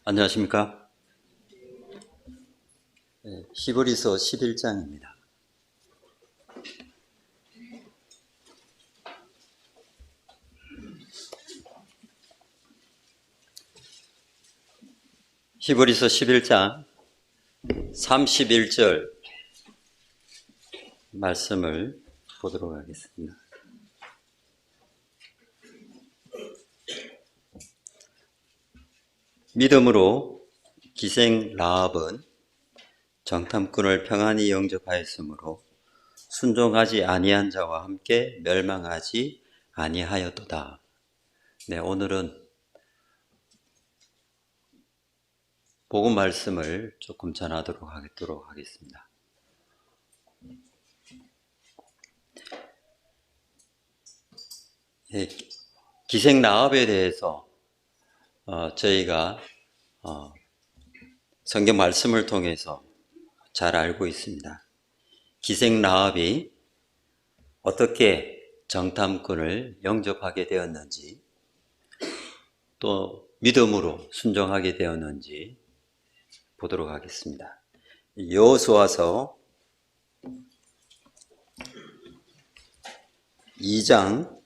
안녕하십니까? 히브리서 11장입니다. 히브리서 11장 31절 말씀을 보도록 하겠습니다. 믿음으로 기생 라합은 정탐꾼을 평안히 영접하였으므로 순종하지 아니한 자와 함께 멸망하지 아니하였도다. 네, 오늘은 복음 말씀을 조금 전하도록 하겠습니다. 기생 라합에 대해서 저희가 성경 말씀을 통해서 잘 알고 있습니다. 기생 라합이 어떻게 정탐꾼을 영접하게 되었는지, 또 믿음으로 순종하게 되었는지 보도록 하겠습니다. 여호수아서 2장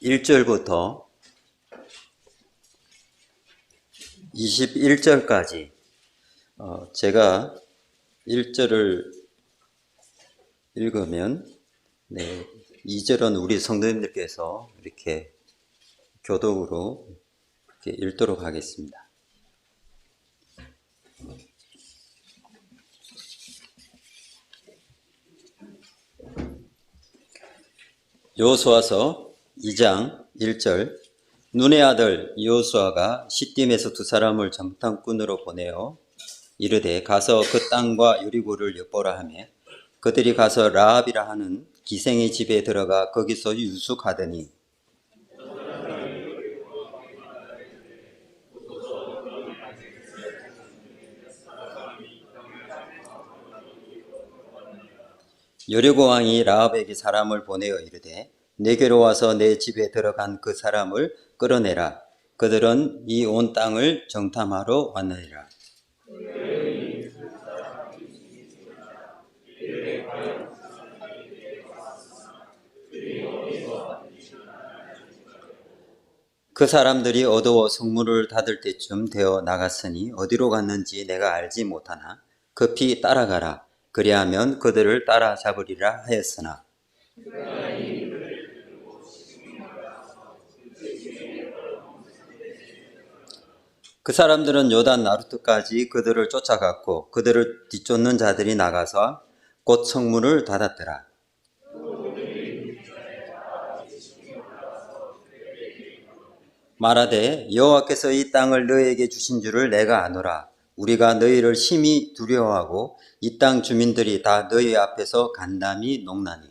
1절부터 21절까지 제가 1절을 읽으면 2절은 우리 성도님들께서 이렇게 교독으로 이렇게 읽도록 하겠습니다. 여호수아서 2장 1절. 눈의 아들 여호수아가 시딤에서 두 사람을 정탐꾼으로 보내어 이르되 가서 그 땅과 여리고를 엿보라 하며 그들이 가서 라합이라 하는 기생의 집에 들어가 거기서 유숙하더니 여리고 왕이 라합에게 사람을 보내어 이르되 내게로 와서 내 집에 들어간 그 사람을 끌어내라. 그들은 이 온 땅을 정탐하러 왔느니라. 그 사람들이 어두워 성문을 닫을 때쯤 되어 나갔으니 어디로 갔는지 내가 알지 못하나 급히 따라가라. 그리하면 그들을 따라잡으리라 하였으나 그 사람들은 요단 나루트까지 그들을 쫓아갔고 그들을 뒤쫓는 자들이 나가서 곧 성문을 닫았더라. 말하되 여호와께서 이 땅을 너희에게 주신 줄을 내가 아노라. 우리가 너희를 심히 두려워하고 이 땅 주민들이 다 너희 앞에서 간담이 녹나니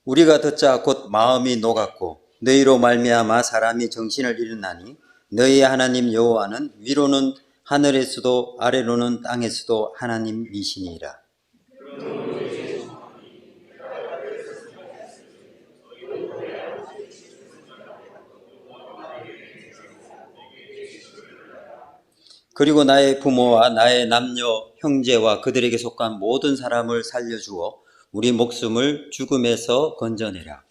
우리가 듣자 곧 마음이 녹았고 너희로 말미암아 사람이 정신을 잃었나니 너희의 하나님 여호와는 위로는 하늘에서도 아래로는 땅에서도 하나님이시니라. 그리고 나의 부모와 나의 남녀 형제와 그들에게 속한 모든 사람을 살려주어 우리 목숨을 죽음에서 건져내라.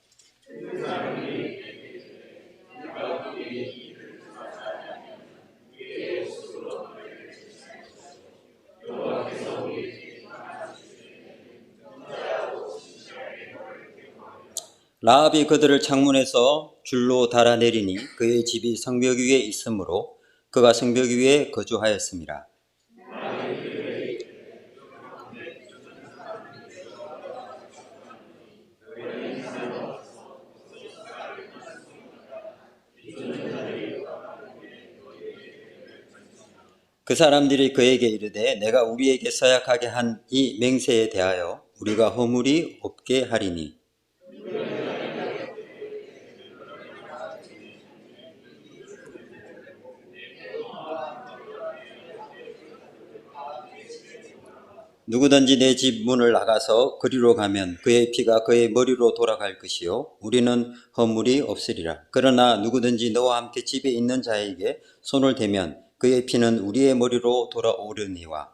라합이 그들을 창문에서 줄로 달아내리니 그의 집이 성벽 위에 있으므로 그가 성벽 위에 거주하였습니다. 그 사람들이 그에게 이르되 내가 우리에게 서약하게 한 이 맹세에 대하여 우리가 허물이 없게 하리니 누구든지 내 집 문을 나가서 그리로 가면 그의 피가 그의 머리로 돌아갈 것이요 우리는 허물이 없으리라. 그러나 누구든지 너와 함께 집에 있는 자에게 손을 대면 그의 피는 우리의 머리로 돌아오려니와.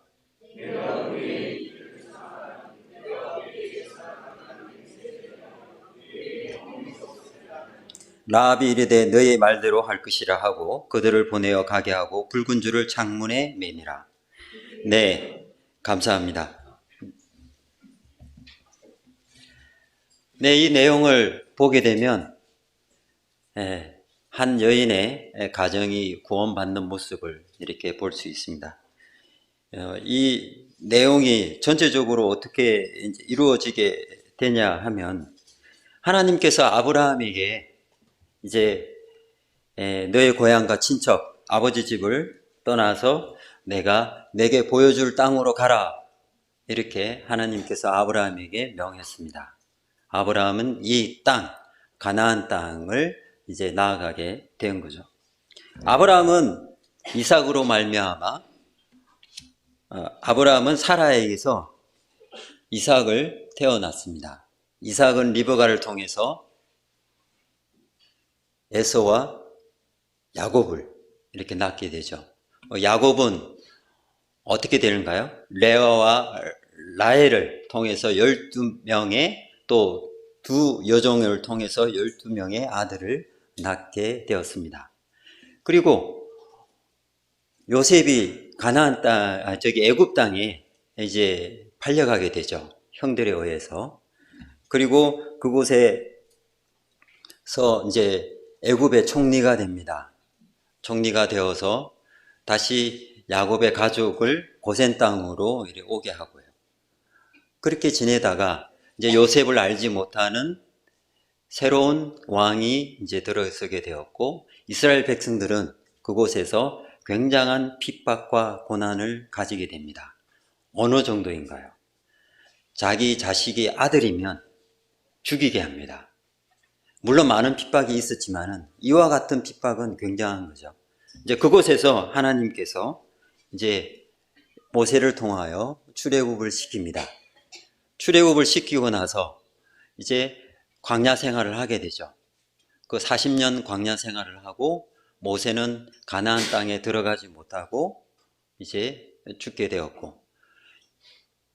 라합이 이르되 너의 말대로 할 것이라 하고 그들을 보내어 가게 하고 붉은 줄을 창문에 매니라. 네, 감사합니다. 네, 이 내용을 보게 되면 한 여인의 가정이 구원받는 모습을 이렇게 볼 수 있습니다. 이 내용이 전체적으로 어떻게 이루어지게 되냐 하면 하나님께서 아브라함에게 이제 너의 고향과 친척, 아버지 집을 떠나서 내게 보여줄 땅으로 가라. 이렇게 하나님께서 아브라함에게 명했습니다. 아브라함은 이 땅, 가나안 땅을 이제 나아가게 된 거죠. 아브라함은 이삭으로 말미암아 아브라함은 사라에게서 이삭을 태어났습니다. 이삭은 리브가를 통해서 에서와 야곱을 이렇게 낳게 되죠. 야곱은 어떻게 되는가요? 레아와 라헬을 통해서 12명의 또 두 여종을 통해서 12명의 아들을 낳게 되었습니다. 그리고 요셉이 가나안 땅, 애굽 땅에 이제 팔려가게 되죠. 형들에 의해서. 그리고 그곳에서 이제 애굽의 총리가 됩니다. 총리가 되어서 다시 야곱의 가족을 고센 땅으로 오게 하고요. 그렇게 지내다가 이제 요셉을 알지 못하는 새로운 왕이 이제 들어서게 되었고 이스라엘 백성들은 그곳에서 굉장한 핍박과 고난을 가지게 됩니다. 어느 정도인가요? 자기 자식이 아들이면 죽이게 합니다. 물론 많은 핍박이 있었지만은 이와 같은 핍박은 굉장한 거죠. 이제 그곳에서 하나님께서 이제 모세를 통하여 출애굽을 시킵니다. 출애굽을 시키고 나서 이제 광야 생활을 하게 되죠. 그 40년 광야 생활을 하고 모세는 가나안 땅에 들어가지 못하고 이제 죽게 되었고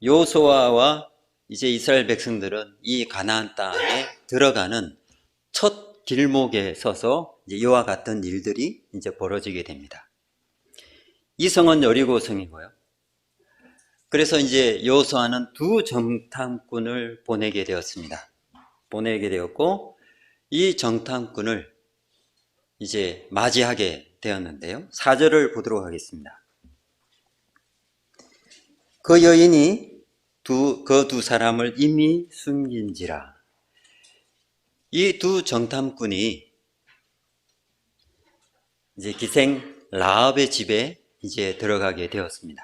여호수아와 이제 이스라엘 백성들은 이 가나안 땅에 들어가는 첫 길목에 서서 이제 이와 같은 일들이 이제 벌어지게 됩니다. 이 성은 여리고 성이고요. 그래서 이제 여호수아는 두 정탐꾼을 보내게 되었습니다. 보내게 되었고 이 정탐꾼을 이제 맞이하게 되었는데요. 4절을 보도록 하겠습니다. 그 여인이 그 두 사람을 이미 숨긴지라. 이 두 정탐꾼이 이제 기생 라합의 집에 이제 들어가게 되었습니다.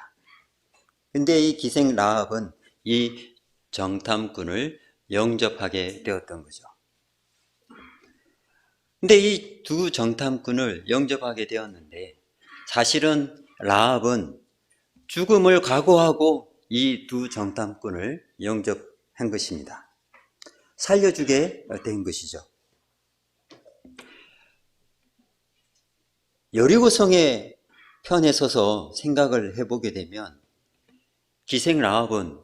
근데 이 기생 라합은 이 정탐꾼을 영접하게 되었던 거죠. 근데 이 두 정탐꾼을 영접하게 되었는데 사실은 라합은 죽음을 각오하고 이 두 정탐꾼을 영접한 것입니다. 살려주게 된 것이죠. 여리고성의 편에 서서 생각을 해보게 되면 기생 라합은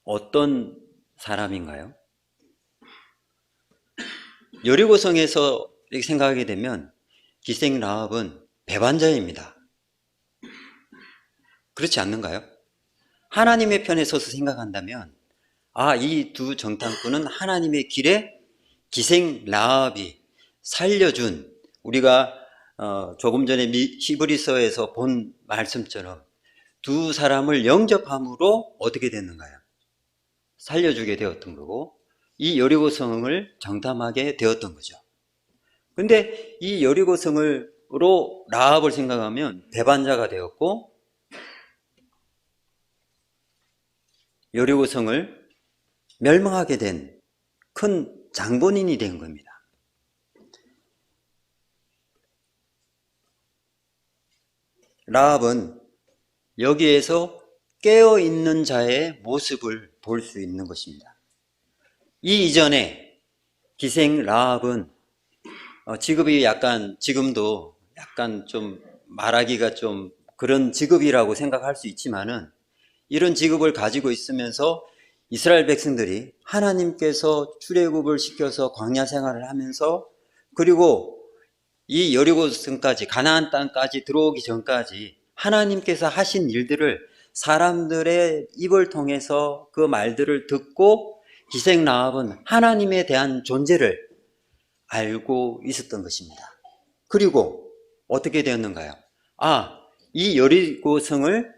어떤 사람인가요? 여리고성에서 이렇게 생각하게 되면 기생 라합은 배반자입니다. 그렇지 않는가요? 하나님의 편에 서서 생각한다면 이 두 정탐꾼은 하나님의 길에 기생 라합이 살려준 우리가 조금 전에 히브리서에서 본 말씀처럼 두 사람을 영접함으로 어떻게 됐는가요? 살려주게 되었던 거고 이 여리고성을 정탐하게 되었던 거죠. 근데 이 여리고성으로 라합을 생각하면 배반자가 되었고 여리고성을 멸망하게 된 큰 장본인이 된 겁니다. 라합은 여기에서 깨어있는 자의 모습을 볼 수 있는 것입니다. 이 이전에 기생 라합은 직업이 약간 지금도 약간 좀 말하기가 좀 그런 직업이라고 생각할 수 있지만은 이런 직업을 가지고 있으면서 이스라엘 백성들이 하나님께서 출애굽을 시켜서 광야 생활을 하면서 그리고 이 여리고성까지 가나안 땅까지 들어오기 전까지 하나님께서 하신 일들을 사람들의 입을 통해서 그 말들을 듣고 기생 라합은 하나님에 대한 존재를 알고 있었던 것입니다. 그리고 어떻게 되었는가요? 이 여리고성을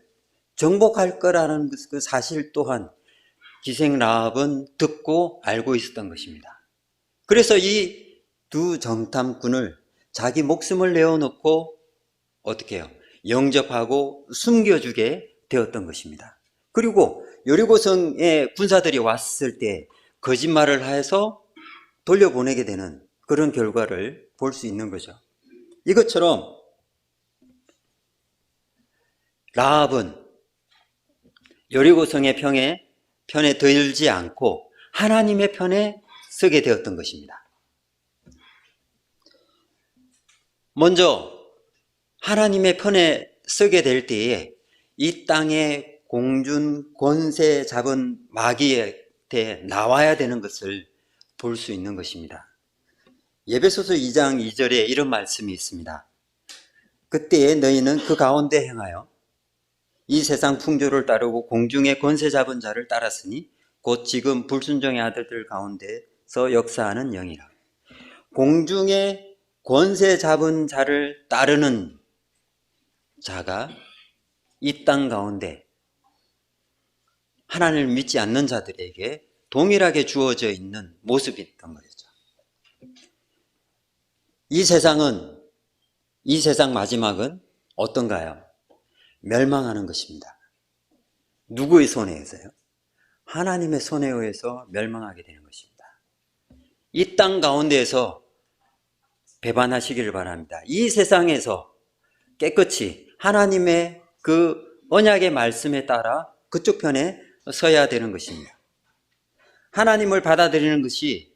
정복할 거라는 그 사실 또한 기생 라합은 듣고 알고 있었던 것입니다. 그래서 이 두 정탐꾼을 자기 목숨을 내어놓고 어떻게 해요? 영접하고 숨겨주게 되었던 것입니다. 그리고 여리고성의 군사들이 왔을 때 거짓말을 해서 돌려보내게 되는 그런 결과를 볼 수 있는 거죠. 이것처럼 라합은 여리고성의 편에 들지 않고 하나님의 편에 서게 되었던 것입니다. 먼저 하나님의 편에 서게 될 때에 이 땅에 공준 권세 잡은 마귀한테 나와야 되는 것을 볼 수 있는 것입니다. 에베소서 2장 2절에 이런 말씀이 있습니다. 그때에 너희는 그 가운데 행하여 이 세상 풍조를 따르고 공중의 권세 잡은 자를 따랐으니 곧 지금 불순종의 아들들 가운데서 역사하는 영이라. 공중의 권세 잡은 자를 따르는 자가 이 땅 가운데 하나님을 믿지 않는 자들에게 동일하게 주어져 있는 모습이었던 거죠. 이 세상 마지막은 어떤가요? 멸망하는 것입니다. 누구의 손에 의해서요? 하나님의 손에 의해서 멸망하게 되는 것입니다. 이 땅 가운데에서 배반하시기를 바랍니다. 이 세상에서 깨끗이 하나님의 그 언약의 말씀에 따라 그쪽 편에 서야 되는 것입니다. 하나님을 받아들이는 것이,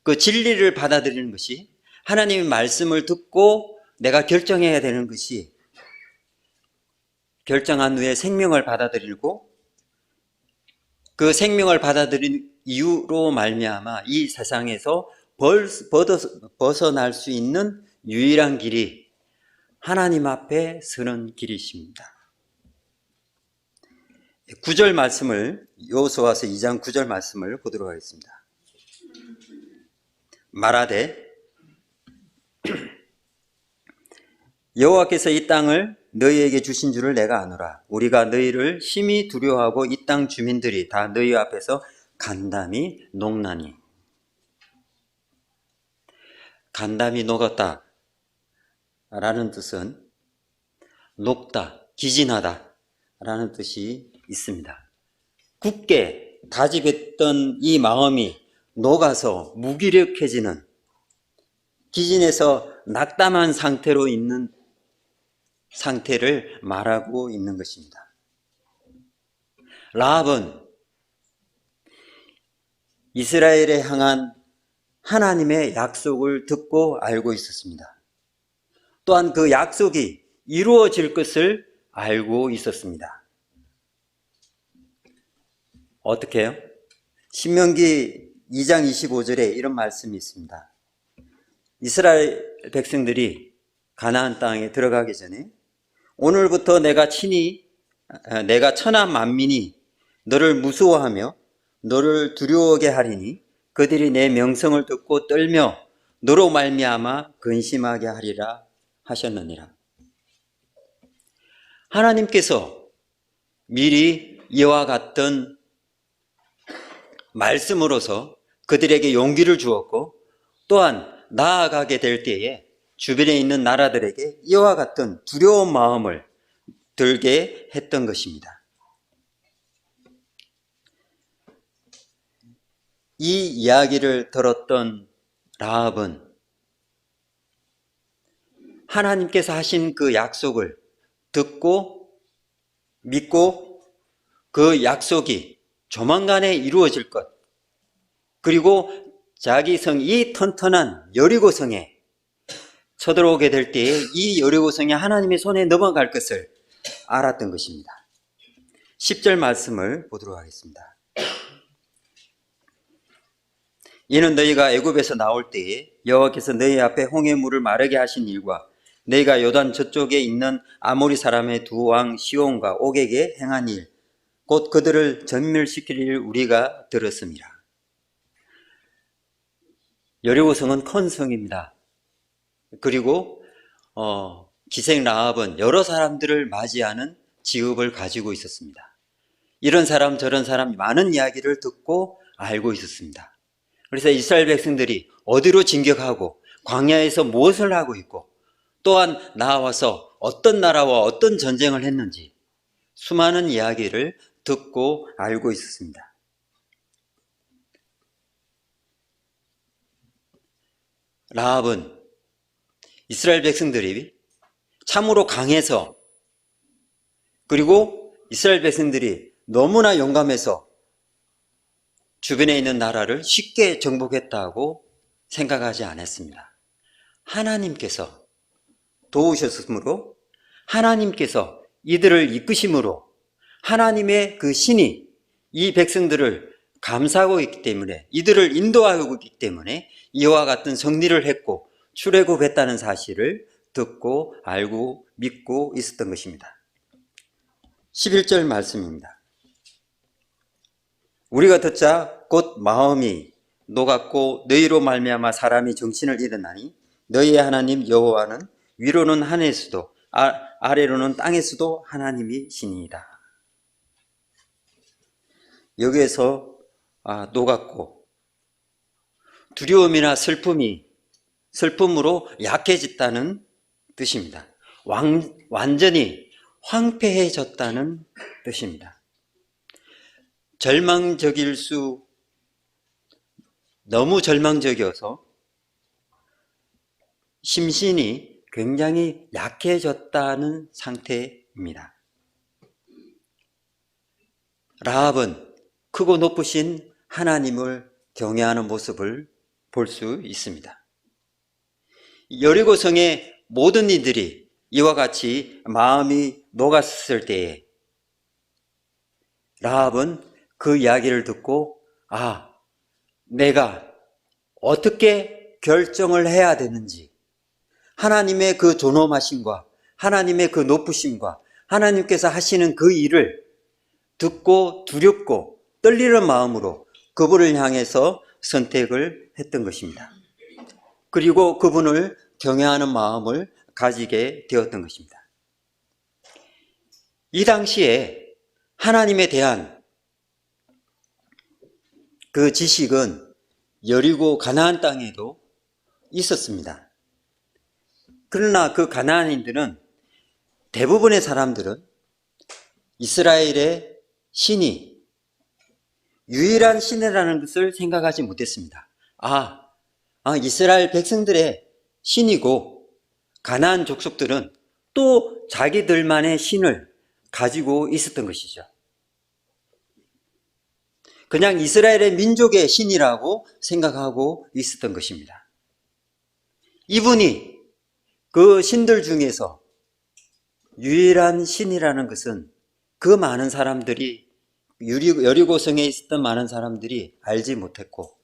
그 진리를 받아들이는 것이, 하나님의 말씀을 듣고 내가 결정해야 되는 것이, 결정한 후에 생명을 받아들이고 그 생명을 받아들인 이유로 말미암아 이 세상에서 벗어날 수 있는 유일한 길이 하나님 앞에 서는 길이십니다. 9절 말씀을, 여호수아서 2장 9절 말씀을 보도록 하겠습니다. 말하되 여호와께서 이 땅을 너희에게 주신 줄을 내가 아노라. 우리가 너희를 심히 두려워하고 이 땅 주민들이 다 너희 앞에서 간담이 녹나니. 간담이 녹았다 라는 뜻은 녹다, 기진하다 라는 뜻이 있습니다. 굳게 다집했던 이 마음이 녹아서 무기력해지는, 기진해서 낙담한 상태로 있는 상태를 말하고 있는 것입니다. 라합은 이스라엘에 향한 하나님의 약속을 듣고 알고 있었습니다. 또한 그 약속이 이루어질 것을 알고 있었습니다. 어떻게 해요? 신명기 2장 25절에 이런 말씀이 있습니다. 이스라엘 백성들이 가나안 땅에 들어가기 전에 오늘부터 내가 천하 만민이 너를 무서워하며 너를 두려워하게 하리니 그들이 내 명성을 듣고 떨며 너로 말미암아 근심하게 하리라 하셨느니라. 하나님께서 미리 이와 같은 말씀으로서 그들에게 용기를 주었고 또한 나아가게 될 때에 주변에 있는 나라들에게 이와 같은 두려운 마음을 들게 했던 것입니다. 이 이야기를 들었던 라합은 하나님께서 하신 그 약속을 듣고 믿고 그 약속이 조만간에 이루어질 것, 그리고 자기 성, 이 튼튼한 여리고성에 쳐들어오게 될 때에 이 여리고성이 하나님의 손에 넘어갈 것을 알았던 것입니다. 10절 말씀을 보도록 하겠습니다. 이는 너희가 애굽에서 나올 때에 여호와께서 너희 앞에 홍해물을 마르게 하신 일과 너희가 요단 저쪽에 있는 아모리 사람의 두 왕 시온과 옥에게 행한 일, 곧 그들을 전멸시킬 일 우리가 들었습니다. 여리고성은 큰 성입니다. 그리고 기생 라합은 여러 사람들을 맞이하는 직업을 가지고 있었습니다. 이런 사람 저런 사람 많은 이야기를 듣고 알고 있었습니다. 그래서 이스라엘 백성들이 어디로 진격하고 광야에서 무엇을 하고 있고 또한 나와서 어떤 나라와 어떤 전쟁을 했는지 수많은 이야기를 듣고 알고 있었습니다. 라합은 이스라엘 백성들이 참으로 강해서, 그리고 이스라엘 백성들이 너무나 용감해서 주변에 있는 나라를 쉽게 정복했다고 생각하지 않았습니다. 하나님께서 도우셨으므로, 하나님께서 이들을 이끄심으로, 하나님의 그 신이 이 백성들을 감싸고 있기 때문에, 이들을 인도하고 있기 때문에 이와 같은 승리를 했고 출애굽했다는 사실을 듣고 알고 믿고 있었던 것입니다. 11절 말씀입니다. 우리가 듣자 곧 마음이 녹았고 너희로 말미암아 사람이 정신을 잃었나니 너희의 하나님 여호와는 위로는 하늘에서도 아래로는 땅에서도 하나님이시니이다. 여기에서 녹았고, 두려움이나 슬픔으로 약해졌다는 뜻입니다. 완전히 황폐해졌다는 뜻입니다. 너무 절망적이어서 심신이 굉장히 약해졌다는 상태입니다. 라합은 크고 높으신 하나님을 경외하는 모습을 볼 수 있습니다. 여리고성의 모든 이들이 이와 같이 마음이 녹았을 때에 라합은 그 이야기를 듣고 내가 어떻게 결정을 해야 되는지, 하나님의 그 존엄하심과 하나님의 그 높으심과 하나님께서 하시는 그 일을 듣고 두렵고 떨리는 마음으로 그분을 향해서 선택을 했던 것입니다. 그리고 그분을 경외하는 마음을 가지게 되었던 것입니다. 이 당시에 하나님에 대한 그 지식은 여리고 가나안 땅에도 있었습니다. 그러나 그 가나안인들은, 대부분의 사람들은 이스라엘의 신이 유일한 신이라는 것을 생각하지 못했습니다. 이스라엘 백성들의 신이고 가나안 족속들은 또 자기들만의 신을 가지고 있었던 것이죠. 그냥 이스라엘의 민족의 신이라고 생각하고 있었던 것입니다. 이분이 그 신들 중에서 유일한 신이라는 것은 그 많은 사람들이, 여리고성에 있었던 많은 사람들이 알지 못했고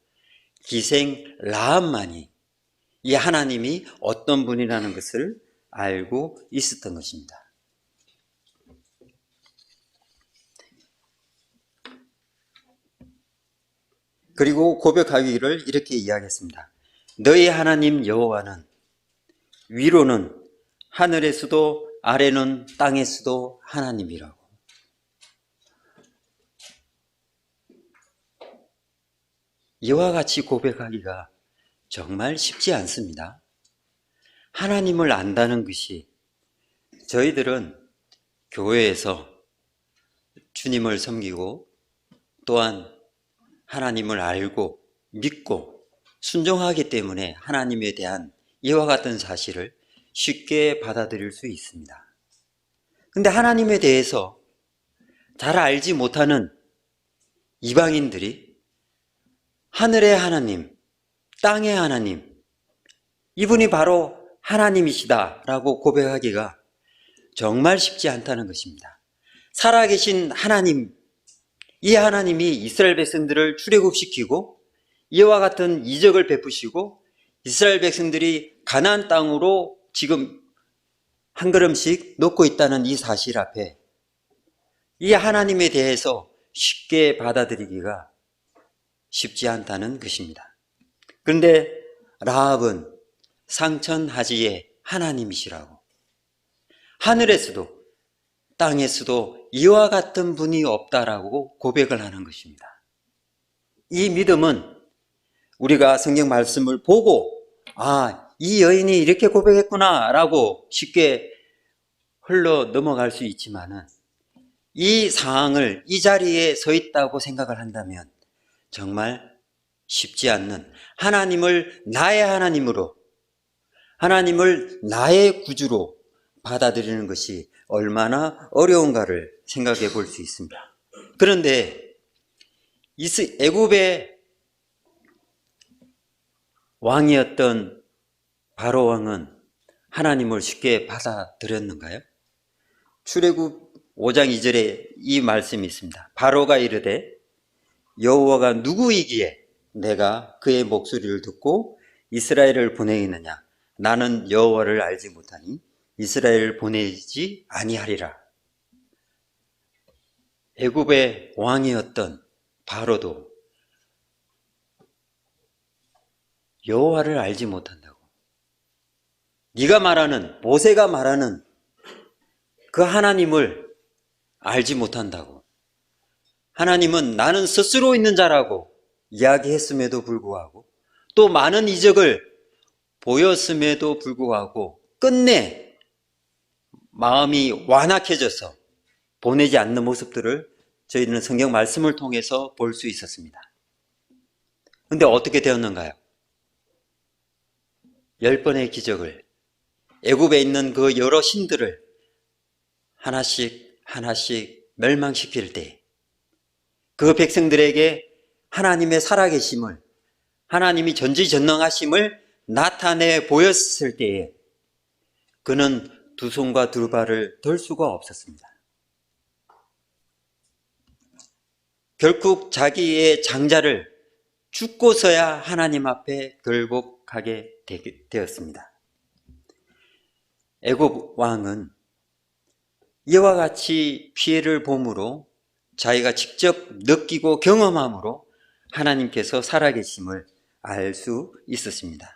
기생 라합만이 이 하나님이 어떤 분이라는 것을 알고 있었던 것입니다. 그리고 고백하기를 이렇게 이야기했습니다. 너희 하나님 여호와는 위로는 하늘에서도 아래는 땅에서도 하나님이라고. 이와 같이 고백하기가 정말 쉽지 않습니다. 하나님을 안다는 것이, 저희들은 교회에서 주님을 섬기고 또한 하나님을 알고 믿고 순종하기 때문에 하나님에 대한 이와 같은 사실을 쉽게 받아들일 수 있습니다. 근데 하나님에 대해서 잘 알지 못하는 이방인들이 하늘의 하나님, 땅의 하나님, 이분이 바로 하나님이시다라고 고백하기가 정말 쉽지 않다는 것입니다. 살아계신 하나님, 이 하나님이 이스라엘 백성들을 출애굽시키고 이와 같은 이적을 베푸시고 이스라엘 백성들이 가나안 땅으로 지금 한 걸음씩 놓고 있다는 이 사실 앞에 이 하나님에 대해서 쉽게 받아들이기가 쉽지 않다는 것입니다. 그런데 라합은 상천하지의 하나님이시라고, 하늘에서도 땅에서도 이와 같은 분이 없다라고 고백을 하는 것입니다. 이 믿음은 우리가 성경 말씀을 보고 이 여인이 이렇게 고백했구나 라고 쉽게 흘러 넘어갈 수 있지만은 이 상황을 이 자리에 서 있다고 생각을 한다면 정말 쉽지 않는, 하나님을 나의 하나님으로, 하나님을 나의 구주로 받아들이는 것이 얼마나 어려운가를 생각해 볼 수 있습니다. 그런데 애굽의 왕이었던 바로 왕은 하나님을 쉽게 받아들였는가요? 출애굽 5장 2절에 이 말씀이 있습니다. 바로가 이르되 여호와가 누구이기에 내가 그의 목소리를 듣고 이스라엘을 보내겠느냐? 나는 여호와를 알지 못하니 이스라엘을 보내지 아니하리라. 애굽의 왕이었던 바로도 여호와를 알지 못한다고. 네가 말하는, 모세가 말하는 그 하나님을 알지 못한다고. 하나님은 나는 스스로 있는 자라고 이야기했음에도 불구하고, 또 많은 이적을 보였음에도 불구하고 끝내 마음이 완악해져서 보내지 않는 모습들을 저희는 성경 말씀을 통해서 볼 수 있었습니다. 그런데 어떻게 되었는가요? 10번의 기적을, 애굽에 있는 그 여러 신들을 하나씩 멸망시킬 때 그 백성들에게 하나님의 살아계심을, 하나님이 전지전능하심을 나타내 보였을 때에 그는 두 손과 두 발을 들 수가 없었습니다. 결국 자기의 장자를 죽고서야 하나님 앞에 굴복하게 되었습니다. 애굽 왕은 이와 같이 피해를 보므로 자기가 직접 느끼고 경험함으로 하나님께서 살아계심을 알 수 있었습니다.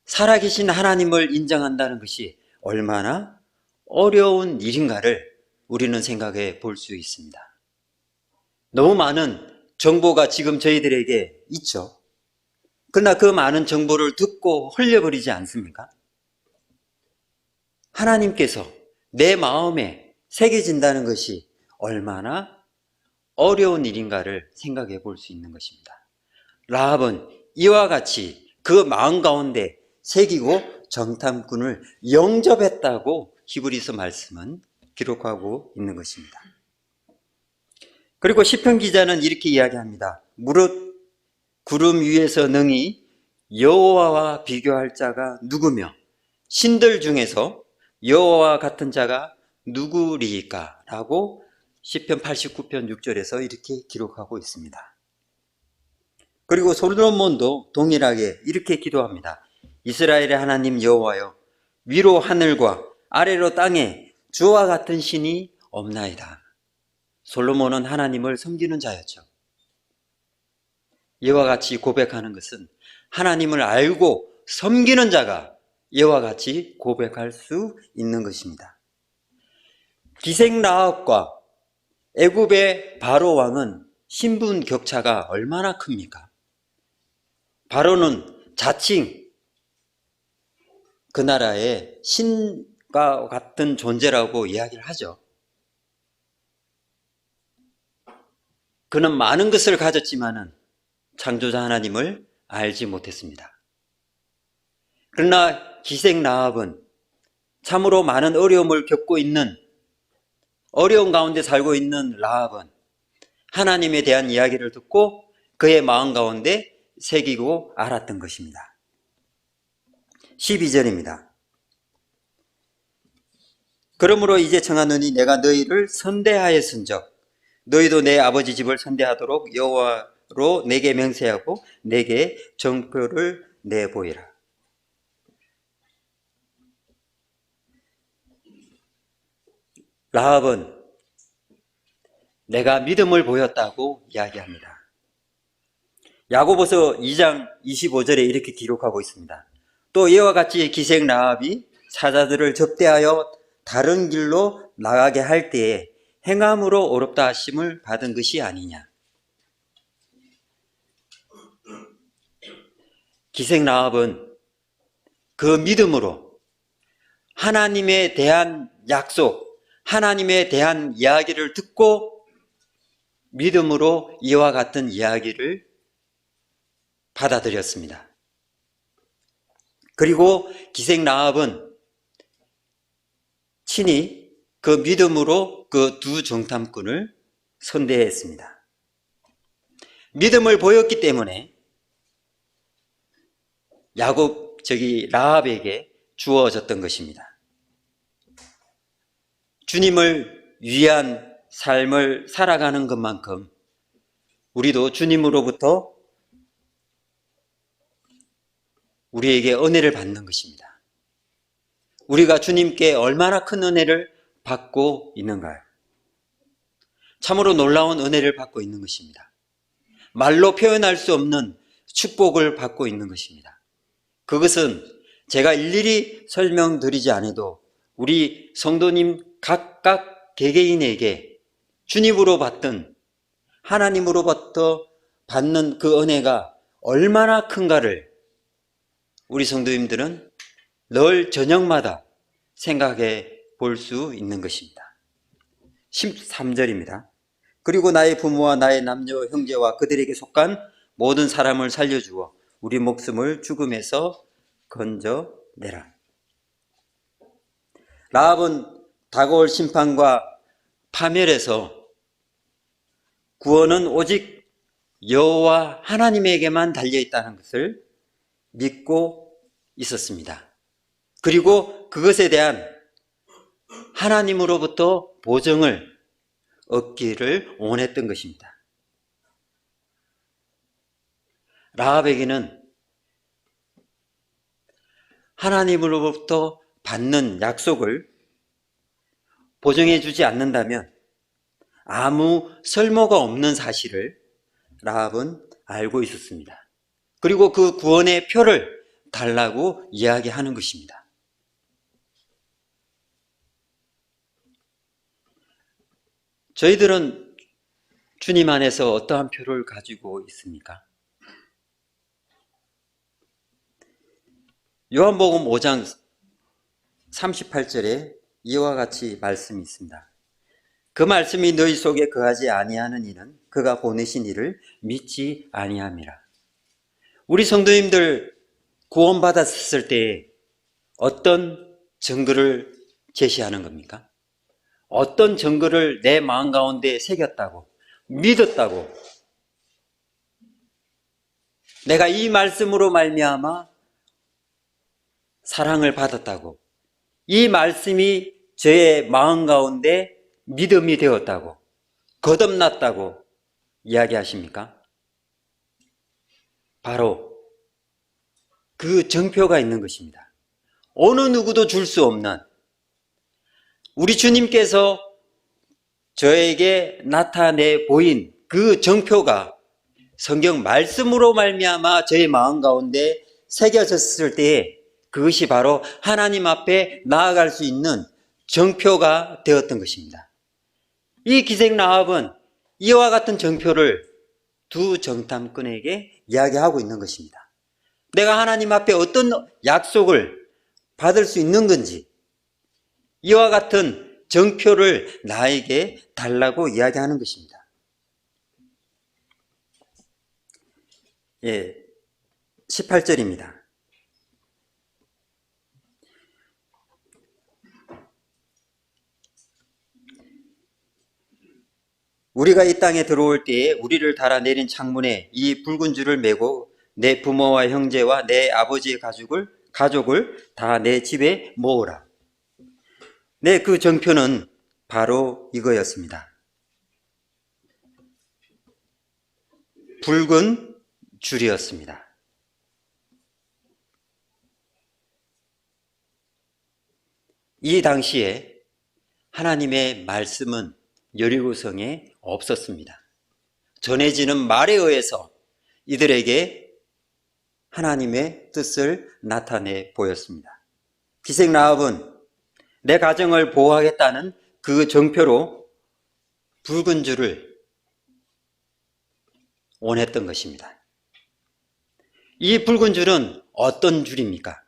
살아계신 하나님을 인정한다는 것이 얼마나 어려운 일인가를 우리는 생각해 볼 수 있습니다. 너무 많은 정보가 지금 저희들에게 있죠. 그러나 그 많은 정보를 듣고 흘려버리지 않습니까? 하나님께서 내 마음에 새겨진다는 것이 얼마나 어려운 일인가를 생각해 볼 수 있는 것입니다. 라합은 이와 같이 그 마음 가운데 새기고 정탐꾼을 영접했다고 히브리서 말씀은 기록하고 있는 것입니다. 그리고 시편 기자는 이렇게 이야기합니다. 무릇 구름 위에서 능히 여호와와 비교할 자가 누구며 신들 중에서 여호와와 같은 자가 누구리이까? 라고 시편 89편 6절에서 이렇게 기록하고 있습니다. 그리고 솔로몬도 동일하게 이렇게 기도합니다. 이스라엘의 하나님 여호와여, 위로 하늘과 아래로 땅에 주와 같은 신이 없나이다. 솔로몬은 하나님을 섬기는 자였죠. 이와 같이 고백하는 것은 하나님을 알고 섬기는 자가 이와 같이 고백할 수 있는 것입니다. 기생 라합과 애굽의 바로 왕은 신분 격차가 얼마나 큽니까? 바로는 자칭 그 나라의 신과 같은 존재라고 이야기를 하죠. 그는 많은 것을 가졌지만은 창조자 하나님을 알지 못했습니다. 그러나 기생 라합은 참으로 많은 어려움을 겪고 있는 어려운 가운데 살고 있는 라합은 하나님에 대한 이야기를 듣고 그의 마음 가운데 새기고 알았던 것입니다. 12절입니다. 그러므로 이제 청하노니 내가 너희를 선대하였은즉 너희도 내 아버지 집을 선대하도록 여호와로 내게 맹세하고 내게 정표를 내보이라. 라합은 내가 믿음을 보였다고 이야기합니다. 야고보서 2장 25절에 이렇게 기록하고 있습니다. 또 이와 같이 기생 라합이 사자들을 접대하여 다른 길로 나가게 할 때에 행함으로 어렵다 하심을 받은 것이 아니냐. 기생 라합은 그 믿음으로 하나님에 대한 약속, 하나님에 대한 이야기를 듣고 믿음으로 이와 같은 이야기를 받아들였습니다. 그리고 기생 라합은 친히 그 믿음으로 그 두 정탐꾼을 선대했습니다. 믿음을 보였기 때문에 라합에게 주어졌던 것입니다. 주님을 위한 삶을 살아가는 것만큼 우리도 주님으로부터 우리에게 은혜를 받는 것입니다. 우리가 주님께 얼마나 큰 은혜를 받고 있는가요? 참으로 놀라운 은혜를 받고 있는 것입니다. 말로 표현할 수 없는 축복을 받고 있는 것입니다. 그것은 제가 일일이 설명드리지 않아도 우리 성도님 각각 개개인에게 주님으로 받던 하나님으로부터 받는 그 은혜가 얼마나 큰가를 우리 성도님들은 늘 저녁마다 생각해 볼 수 있는 것입니다. 13절입니다. 그리고 나의 부모와 나의 남녀 형제와 그들에게 속한 모든 사람을 살려주어 우리 목숨을 죽음에서 건져내라. 라합은 다가올 심판과 파멸에서 구원은 오직 여호와 하나님에게만 달려있다는 것을 믿고 있었습니다. 그리고 그것에 대한 하나님으로부터 보증을 얻기를 원했던 것입니다. 라합에게는 하나님으로부터 받는 약속을 보증해 주지 않는다면 아무 설모가 없는 사실을 라합은 알고 있었습니다. 그리고 그 구원의 표를 달라고 이야기하는 것입니다. 저희들은 주님 안에서 어떠한 표를 가지고 있습니까? 요한복음 5장 38절에 이와 같이 말씀이 있습니다. 그 말씀이 너희 속에 거하지 아니하는 이는 그가 보내신 이를 믿지 아니함이라. 우리 성도님들 구원받았을 때 어떤 증거를 제시하는 겁니까? 어떤 증거를 내 마음 가운데 새겼다고, 믿었다고, 내가 이 말씀으로 말미암아 사랑을 받았다고, 이 말씀이 저의 마음 가운데 믿음이 되었다고, 거듭났다고 이야기하십니까? 바로 그 증표가 있는 것입니다. 어느 누구도 줄 수 없는 우리 주님께서 저에게 나타내 보인 그 증표가 성경 말씀으로 말미암아 저의 마음 가운데 새겨졌을 때에 그것이 바로 하나님 앞에 나아갈 수 있는 증표가 되었던 것입니다. 이 기생 라합은 이와 같은 증표를 두 정탐꾼에게 이야기하고 있는 것입니다. 내가 하나님 앞에 어떤 약속을 받을 수 있는 건지 이와 같은 증표를 나에게 달라고 이야기하는 것입니다. 18절입니다. 우리가 이 땅에 들어올 때에 우리를 달아내린 창문에 이 붉은 줄을 메고 내 부모와 형제와 내 아버지의 가족을 다 내 집에 모으라. 네, 그 정표는 바로 이거였습니다. 붉은 줄이었습니다. 이 당시에 하나님의 말씀은 여리고성에 없었습니다. 전해지는 말에 의해서 이들에게 하나님의 뜻을 나타내 보였습니다. 기생 라합은 내 가정을 보호하겠다는 그 정표로 붉은 줄을 원했던 것입니다. 이 붉은 줄은 어떤 줄입니까?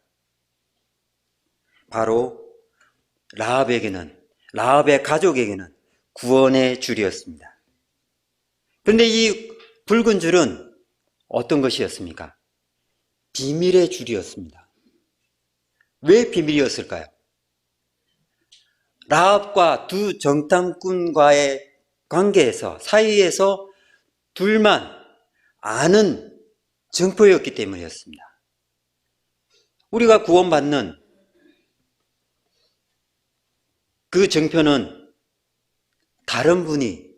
바로 라합의 가족에게는 구원의 줄이었습니다. 그런데 이 붉은 줄은 어떤 것이었습니까? 비밀의 줄이었습니다. 왜 비밀이었을까요? 라합과 두 정탐꾼과의 관계에서, 사이에서 둘만 아는 정표였기 때문이었습니다. 우리가 구원받는 그 정표는 다른 분이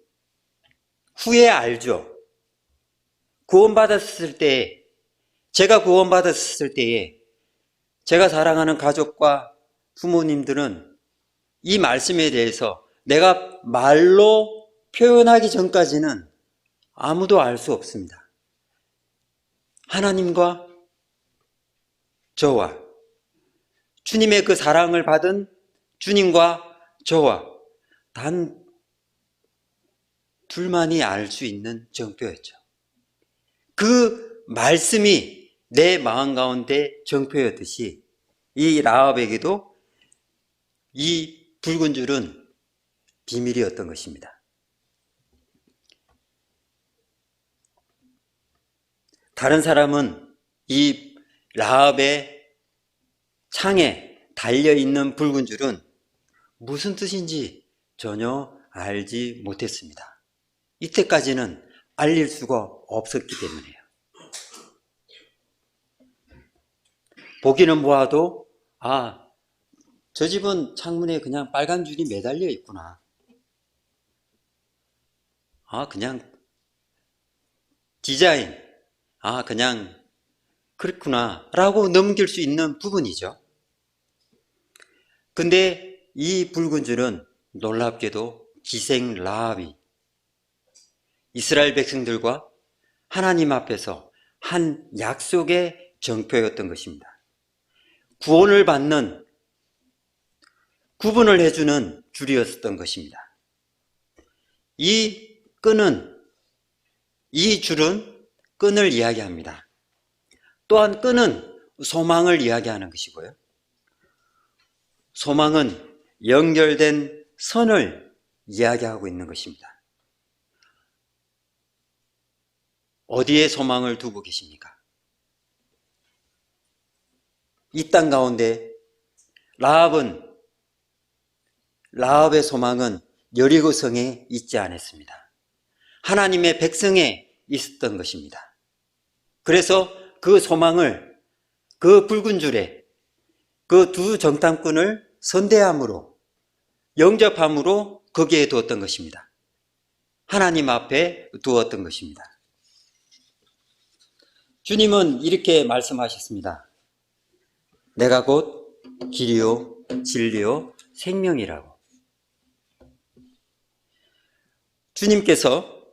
후에 알죠. 제가 구원받았을 때에 제가 사랑하는 가족과 부모님들은 이 말씀에 대해서 내가 말로 표현하기 전까지는 아무도 알 수 없습니다. 하나님과 저와 주님의 그 사랑을 받은 주님과 저와 단 둘만이 알 수 있는 정표였죠. 그 말씀이 내 마음 가운데 정표였듯이 이 라합에게도 이 붉은 줄은 비밀이었던 것입니다. 다른 사람은 이 라합의 창에 달려있는 붉은 줄은 무슨 뜻인지 전혀 알지 못했습니다. 이때까지는 알릴 수가 없었기 때문이에요. 보기는 보아도 저 집은 창문에 그냥 빨간 줄이 매달려 있구나. 그냥 디자인, 그냥 그렇구나 라고 넘길 수 있는 부분이죠. 근데 이 붉은 줄은 놀랍게도 기생 라합이 이스라엘 백성들과 하나님 앞에서 한 약속의 정표였던 것입니다. 구원을 받는, 구분을 해주는 줄이었던 것입니다. 이 줄은 끈을 이야기합니다. 또한 끈은 소망을 이야기하는 것이고요. 소망은 연결된 선을 이야기하고 있는 것입니다. 어디에 소망을 두고 계십니까? 이 땅 가운데 라합의 소망은 여리고성에 있지 않았습니다. 하나님의 백성에 있었던 것입니다. 그래서 그 소망을 그 붉은 줄에 그 두 정탐꾼을 선대함으로, 영접함으로 거기에 두었던 것입니다. 하나님 앞에 두었던 것입니다. 주님은 이렇게 말씀하셨습니다. 내가 곧 길이요 진리요 생명이라고. 주님께서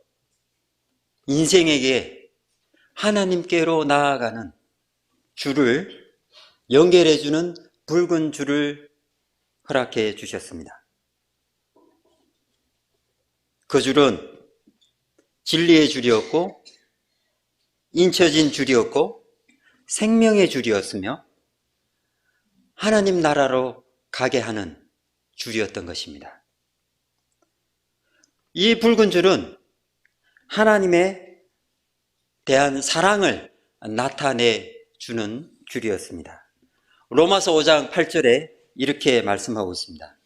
인생에게 하나님께로 나아가는 줄을 연결해주는 붉은 줄을 허락해 주셨습니다. 그 줄은 진리의 줄이었고 인쳐진 줄이었고 생명의 줄이었으며 하나님 나라로 가게 하는 줄이었던 것입니다. 이 붉은 줄은 하나님에 대한 사랑을 나타내 주는 줄이었습니다. 로마서 5장 8절에 이렇게 말씀하고 있습니다.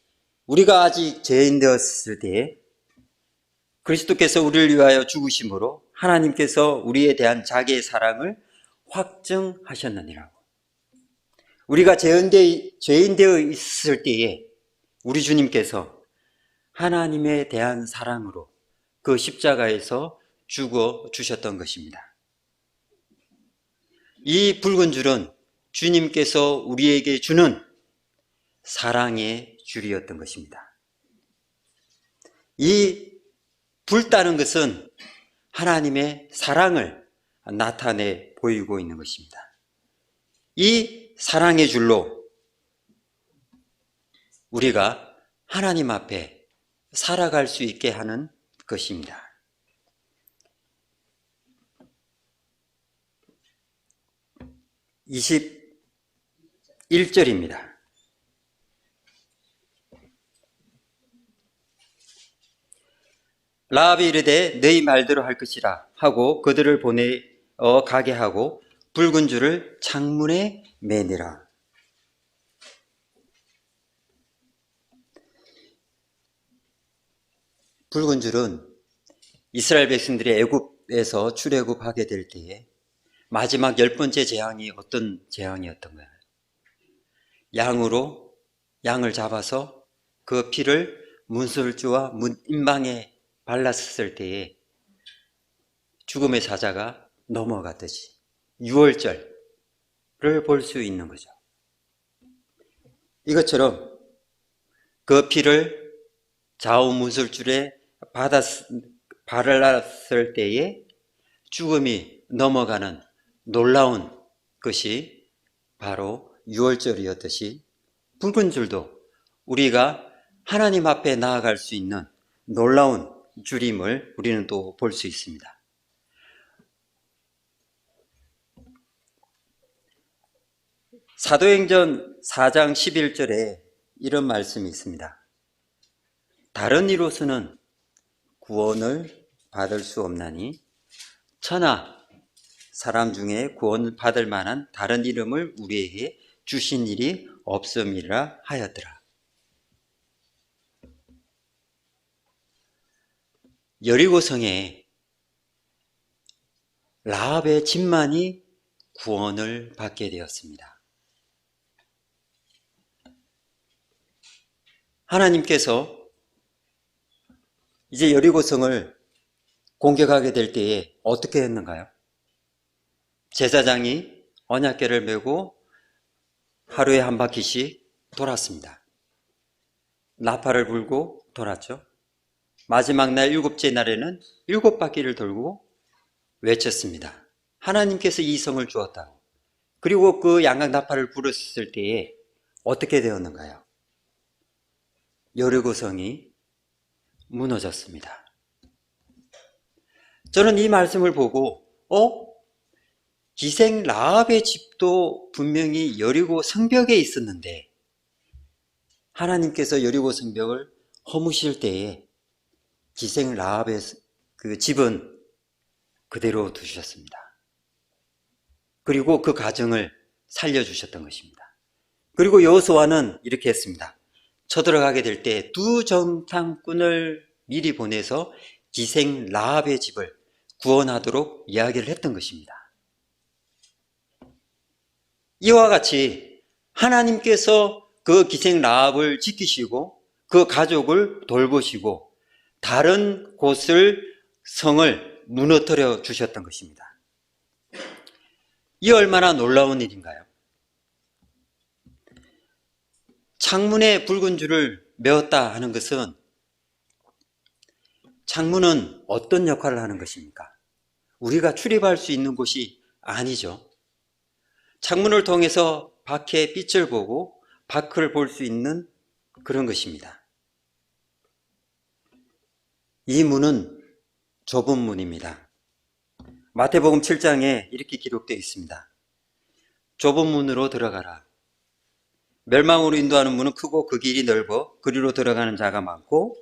우리가 아직 죄인 되었을 때에 그리스도께서 우리를 위하여 죽으심으로 하나님께서 우리에 대한 자기의 사랑을 확증하셨느니라고. 우리가 죄인 되어 있을 때에 우리 주님께서 하나님에 대한 사랑으로 그 십자가에서 죽어 주셨던 것입니다. 이 붉은 줄은 주님께서 우리에게 주는 사랑의 줄이었던 것입니다. 이 붉다는 것은 하나님의 사랑을 나타내 보이고 있는 것입니다. 이 사랑의 줄로 우리가 하나님 앞에 살아갈 수 있게 하는 것입니다. (21절입니다) 라합이 이르되 너희 말대로 할 것이라 하고 그들을 보내 가게 하고 붉은 줄을 창문에 매니라. 붉은 줄은 이스라엘 백성들이 애굽에서 출애굽하게 될 때에 마지막 10번째 재앙이 어떤 재앙이었던가요? 양을 잡아서 그 피를 문설주와 문인방에 발랐을 때에 죽음의 사자가 넘어갔듯이 유월절을 볼 수 있는 거죠. 이것처럼 그 피를 좌우 문설줄에 발랐을 때에 죽음이 넘어가는 놀라운 것이 바로 유월절이었듯이 붉은 줄도 우리가 하나님 앞에 나아갈 수 있는 놀라운 줄임을 우리는 또 볼 수 있습니다. 사도행전 4장 11절에 이런 말씀이 있습니다. 다른 이로서는 구원을 받을 수 없나니 천하 사람 중에 구원을 받을 만한 다른 이름을 우리에게 주신 일이 없음이라 하였더라. 여리고성에 라합의 집만이 구원을 받게 되었습니다. 하나님께서 이제 여리고성을 공격하게 될 때에 어떻게 했는가요? 제사장이 언약궤를 메고 하루에 한 바퀴씩 돌았습니다. 나팔을 불고 돌았죠. 마지막 날 7째 날에는 7바퀴를 돌고 외쳤습니다. 하나님께서 이 성을 주었다고. 그리고 그 양각 나팔을 불었을 때에 어떻게 되었는가요? 여리고성이 무너졌습니다. 저는 이 말씀을 보고 기생 라합의 집도 분명히 여리고 성벽에 있었는데 하나님께서 여리고 성벽을 허무실 때에 기생 라합의 그 집은 그대로 두셨습니다. 그리고 그 가정을 살려주셨던 것입니다. 그리고 여호수아는 이렇게 했습니다. 쳐들어가게 될 때 두 정탐꾼을 미리 보내서 기생 라합의 집을 구원하도록 이야기를 했던 것입니다. 이와 같이 하나님께서 그 기생 라합을 지키시고 그 가족을 돌보시고 다른 성을 무너뜨려 주셨던 것입니다. 이 얼마나 놀라운 일인가요? 창문에 붉은 줄을 메었다 하는 것은 창문은 어떤 역할을 하는 것입니까? 우리가 출입할 수 있는 곳이 아니죠. 창문을 통해서 밖에 빛을 보고 밖을 볼 수 있는 그런 것입니다. 이 문은 좁은 문입니다. 마태복음 7장에 이렇게 기록되어 있습니다. 좁은 문으로 들어가라. 멸망으로 인도하는 문은 크고 그 길이 넓어 그리로 들어가는 자가 많고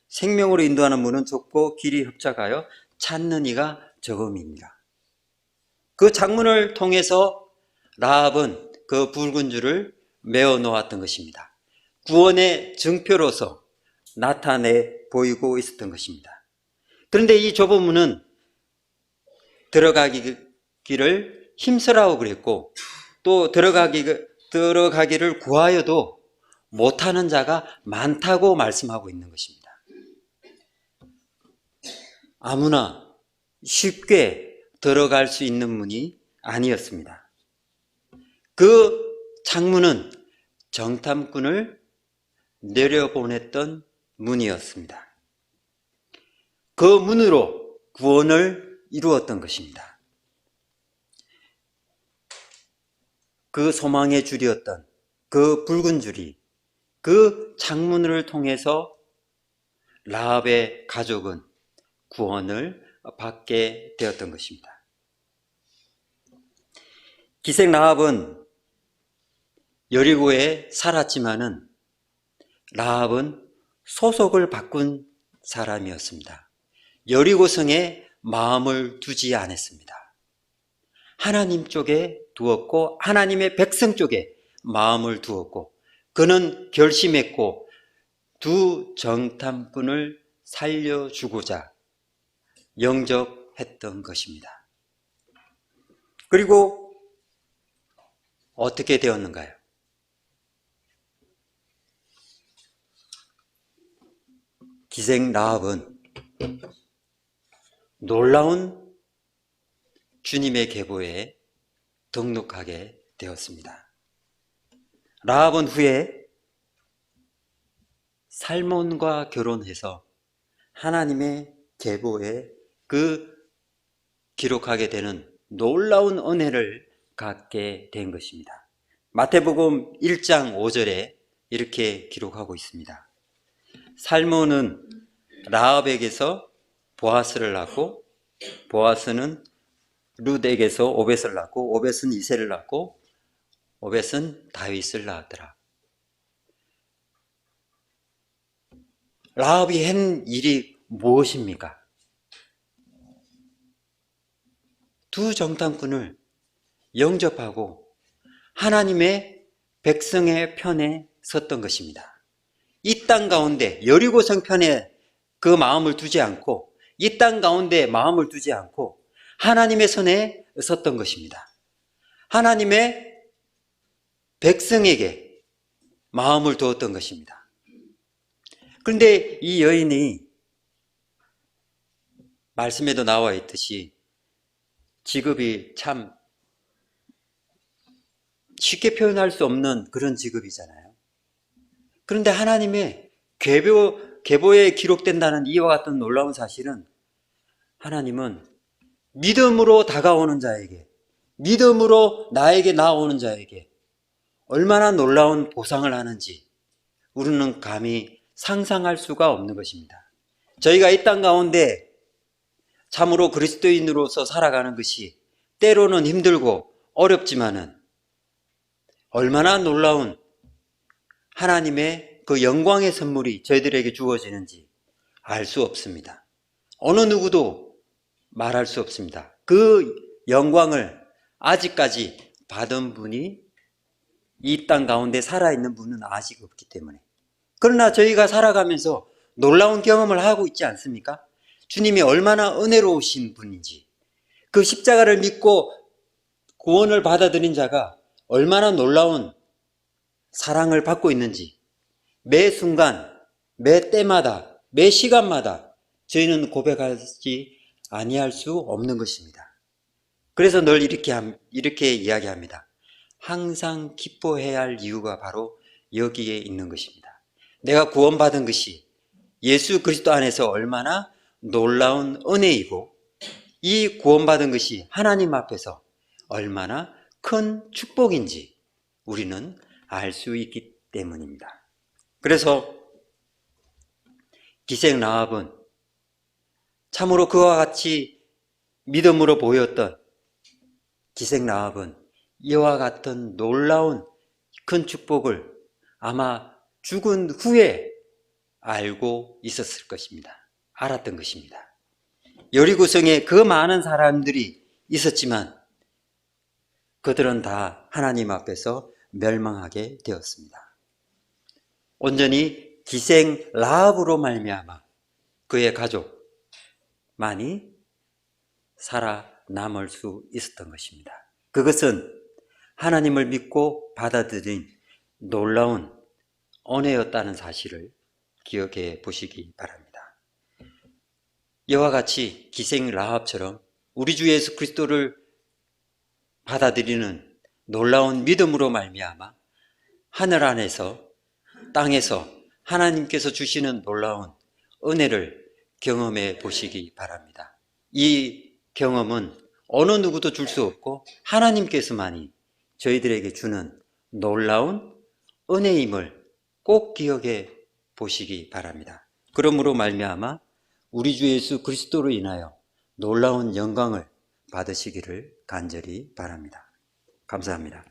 생명으로 인도하는 문은 좁고 길이 협착하여 찾는 이가 적음이니라. 그 창문을 통해서 라합은 그 붉은 줄을 메어 놓았던 것입니다. 구원의 증표로서 나타내 보이고 있었던 것입니다. 그런데 이 좁은 문은 들어가기를 힘쓰라고 그랬고, 또 들어가기를 구하여도 못하는 자가 많다고 말씀하고 있는 것입니다. 아무나 쉽게 들어갈 수 있는 문이 아니었습니다. 그 창문은 정탐꾼을 내려보냈던 문이었습니다. 그 문으로 구원을 이루었던 것입니다. 그 소망의 줄이었던 그 붉은 줄이 그 창문을 통해서 라합의 가족은 구원을 받게 되었던 것입니다. 기생 라합은 여리고에 살았지만은 라합은 소속을 바꾼 사람이었습니다. 여리고성에 마음을 두지 않았습니다. 하나님 쪽에 두었고 하나님의 백성 쪽에 마음을 두었고 그는 결심했고 두 정탐꾼을 살려주고자 영접했던 것입니다. 그리고 어떻게 되었는가요? 기생 라합은 놀라운 주님의 계보에 등록하게 되었습니다. 라합은 후에 살몬과 결혼해서 하나님의 계보에 기록하게 되는 놀라운 은혜를 갖게 된 것입니다. 마태복음 1장 5절에 이렇게 기록하고 있습니다. 살몬은 라합에게서 보아스를 낳고 보아스는 룻에게서 오벳을 낳고 오벳은 이새를 낳고 오벳은 다윗을 낳았더라. 라합이 한 일이 무엇입니까? 두 정탐꾼을 영접하고 하나님의 백성의 편에 섰던 것입니다. 이 땅 가운데 여리고성 편에 그 마음을 두지 않고 이 땅 가운데 마음을 두지 않고 하나님의 선에 섰던 것입니다. 하나님의 백성에게 마음을 두었던 것입니다. 그런데 이 여인이 말씀에도 나와 있듯이 직업이 참 쉽게 표현할 수 없는 그런 직업이잖아요. 그런데 하나님의 계보에 기록된다는 이와 같은 놀라운 사실은 하나님은 믿음으로 다가오는 자에게, 믿음으로 나에게 나오는 자에게 얼마나 놀라운 보상을 하는지 우리는 감히 상상할 수가 없는 것입니다. 저희가 이 땅 가운데 참으로 그리스도인으로서 살아가는 것이 때로는 힘들고 어렵지만은 얼마나 놀라운 하나님의 그 영광의 선물이 저희들에게 주어지는지 알 수 없습니다. 어느 누구도 말할 수 없습니다. 그 영광을 아직까지 받은 분이 이 땅 가운데 살아있는 분은 아직 없기 때문에. 그러나 저희가 살아가면서 놀라운 경험을 하고 있지 않습니까? 주님이 얼마나 은혜로우신 분인지, 그 십자가를 믿고 구원을 받아들인 자가 얼마나 놀라운 사랑을 받고 있는지 매 순간, 매 때마다, 매 시간마다 저희는 고백하지 아니할 수 없는 것입니다. 그래서 늘 이렇게 이야기합니다. 항상 기뻐해야 할 이유가 바로 여기에 있는 것입니다. 내가 구원받은 것이 예수 그리스도 안에서 얼마나 놀라운 은혜이고 이 구원받은 것이 하나님 앞에서 얼마나 큰 축복인지 우리는 알 수 있기 때문입니다. 그래서 기생 라합은 참으로 그와 같이 믿음으로 보였던 기생 라합은 이와 같은 놀라운 큰 축복을 아마 죽은 후에 알고 있었을 것입니다. 알았던 것입니다. 여리고성에 그 많은 사람들이 있었지만 그들은 다 하나님 앞에서 멸망하게 되었습니다. 온전히 기생 라합으로 말미암아 그의 가족, 많이 살아남을 수 있었던 것입니다. 그것은 하나님을 믿고 받아들인 놀라운 은혜였다는 사실을 기억해 보시기 바랍니다. 이와 같이 기생 라합처럼 우리 주 예수 그리스도를 받아들이는 놀라운 믿음으로 말미암아 하늘 안에서 땅에서 하나님께서 주시는 놀라운 은혜를 경험해 보시기 바랍니다. 이 경험은 어느 누구도 줄 수 없고 하나님께서만이 저희들에게 주는 놀라운 은혜임을 꼭 기억해 보시기 바랍니다. 그러므로 말미암아 우리 주 예수 그리스도로 인하여 놀라운 영광을 받으시기를 간절히 바랍니다. 감사합니다.